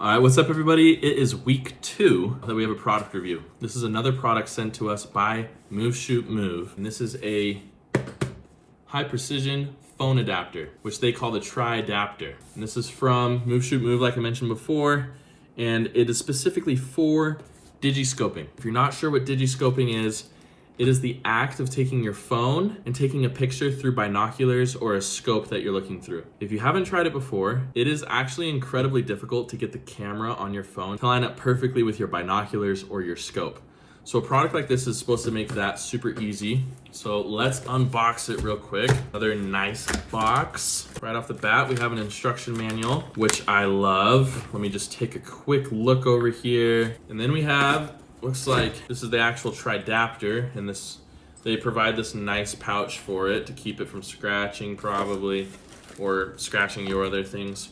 All right, what's up everybody? It is week 2 that we have a product review. This is another product sent to us by Move Shoot Move. And this is a high precision phone adapter, which they call the tri-adapter. And this is from Move Shoot Move, like I mentioned before. And it is specifically for digiscoping. If you're not sure what digiscoping is, it is the act of taking your phone and taking a picture through binoculars or a scope that you're looking through. If you haven't tried it before, it is actually incredibly difficult to get the camera on your phone to line up perfectly with your binoculars or your scope. So a product like this is supposed to make that super easy. So let's unbox it real quick. Another nice box. Right off the bat, we have an instruction manual, which I love. Let me just take a quick look over here. And then we have, looks like this is the actual tri-adapter, and they provide this nice pouch for it to keep it from scratching probably, or scratching your other things.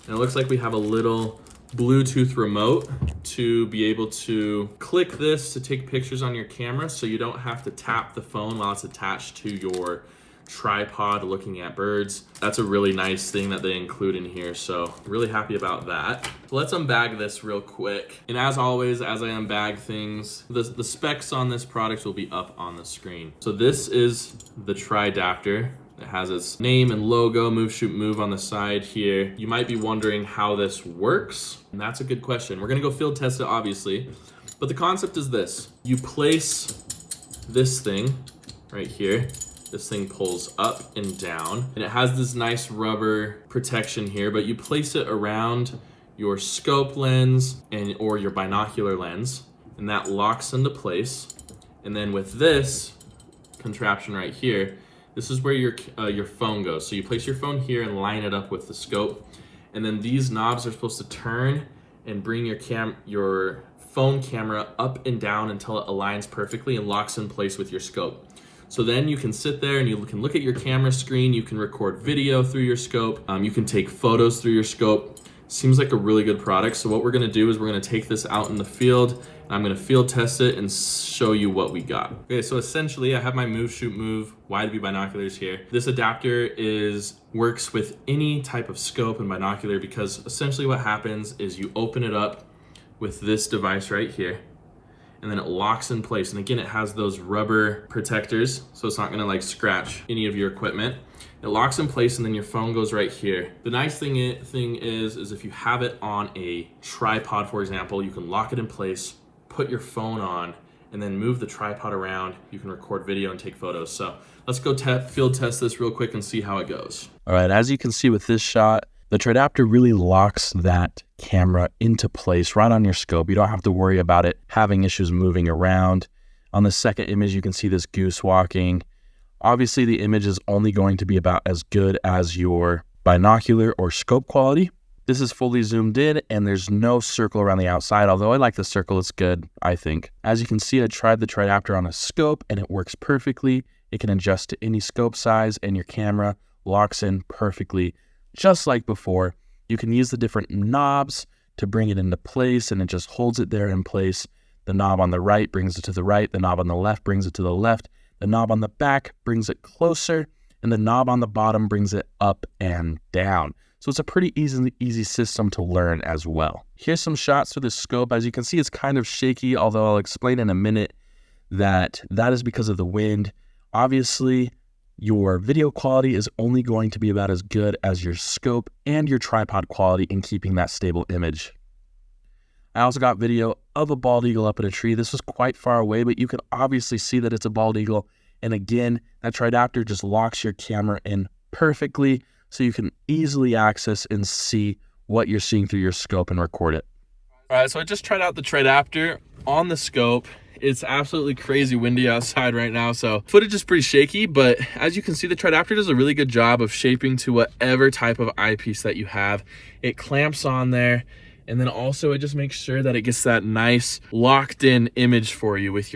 And it looks like we have a little Bluetooth remote to be able to click this to take pictures on your camera, so you don't have to tap the phone while it's attached to your tripod looking at birds. That's a really nice thing that they include in here, so really happy about that. So let's unbag this real quick. And as always, as I unbag things, the specs on this product will be up on the screen. So this is the tri-adapter. It has its name and logo, Move Shoot Move, on the side here. You might be wondering how this works, and that's a good question. We're gonna go field test it, obviously, but the concept is this. You place this thing right here. This thing pulls up and down, and it has this nice rubber protection here, but you place it around your scope lens or your binocular lens, and that locks into place. And then with this contraption right here, this is where your phone goes. So you place your phone here and line it up with the scope, and then these knobs are supposed to turn and bring your phone camera up and down until it aligns perfectly and locks in place with your scope. So then you can sit there and you can look at your camera screen, you can record video through your scope, you can take photos through your scope. Seems like a really good product. So what we're gonna do is we're gonna take this out in the field, and I'm gonna field test it and show you what we got. Okay, so essentially I have my Move Shoot Move wide view binoculars here. This adapter works with any type of scope and binocular, because essentially what happens is you open it up with this device right here, and then it locks in place. And again, it has those rubber protectors, so it's not gonna like scratch any of your equipment. It locks in place, and then your phone goes right here. The nice thing is if you have it on a tripod, for example, you can lock it in place, put your phone on, and then move the tripod around. You can record video and take photos. So let's go field test this real quick and see how it goes. All right, as you can see with this shot, the tri-adapter really locks that camera into place right on your scope. You don't have to worry about it having issues moving around. On the second image, you can see this goose walking. Obviously, the image is only going to be about as good as your binocular or scope quality. This is fully zoomed in, and there's no circle around the outside, although I like the circle. It's good, I think. As you can see, I tried the tri-adapter on a scope, and it works perfectly. It can adjust to any scope size, and your camera locks in perfectly. Just like before, you can use the different knobs to bring it into place, and it just holds it there in place. The knob on the right brings it to the right, the knob on the left brings it to the left, the knob on the back brings it closer, and the knob on the bottom brings it up and down. So it's a pretty easy system to learn as well. Here's some shots through the scope. As you can see, it's kind of shaky, although I'll explain in a minute that is because of the wind. Obviously, your video quality is only going to be about as good as your scope and your tripod quality in keeping that stable image. I also got video of a bald eagle up in a tree. This was quite far away, but you can obviously see that it's a bald eagle. And again, that tri-adapter just locks your camera in perfectly, so you can easily access and see what you're seeing through your scope and record it. All right, so I just tried out the tri-adapter on the scope. It's absolutely crazy windy outside right now, so footage is pretty shaky, but as you can see, the tri-adapter does a really good job of shaping to whatever type of eyepiece that you have. It clamps on there, and then also it just makes sure that it gets that nice locked in image for you with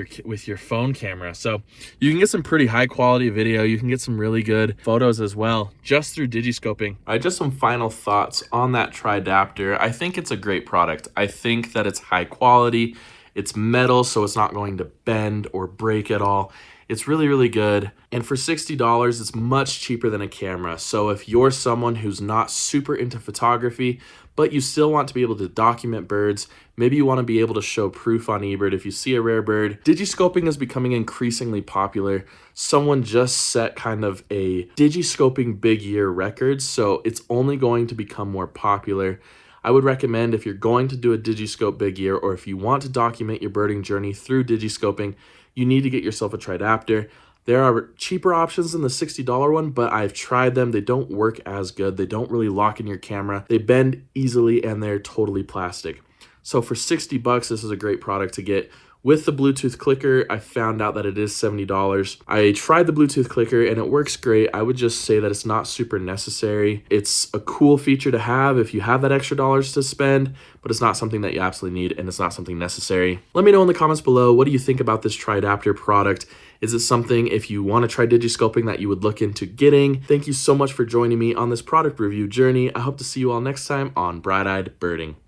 your phone camera. So you can get some pretty high quality video. You can get some really good photos as well just through digiscoping. All right, just some final thoughts on that tri-adapter. I think it's a great product. I think that it's high quality. It's metal, so it's not going to bend or break at all. It's really, really good. And for $60, it's much cheaper than a camera. So if you're someone who's not super into photography, but you still want to be able to document birds. Maybe you want to be able to show proof on eBird if you see a rare bird. Digiscoping is becoming increasingly popular. Someone just set kind of a digiscoping big year record, so it's only going to become more popular. I would recommend, if you're going to do a digiscope big year, or if you want to document your birding journey through digiscoping, you need to get yourself a tridapter. There are cheaper options than the $60 one, but I've tried them. They don't work as good. They don't really lock in your camera. They bend easily and they're totally plastic. So for 60 bucks, this is a great product to get. With the Bluetooth clicker, I found out that it is $70. I tried the Bluetooth clicker and it works great. I would just say that it's not super necessary. It's a cool feature to have if you have that extra dollars to spend, but it's not something that you absolutely need, and it's not something necessary. Let me know in the comments below, what do you think about this tridapter product? Is it something, if you want to try digiscoping, that you would look into getting? Thank you so much for joining me on this product review journey. I hope to see you all next time on Bright-Eyed Birding.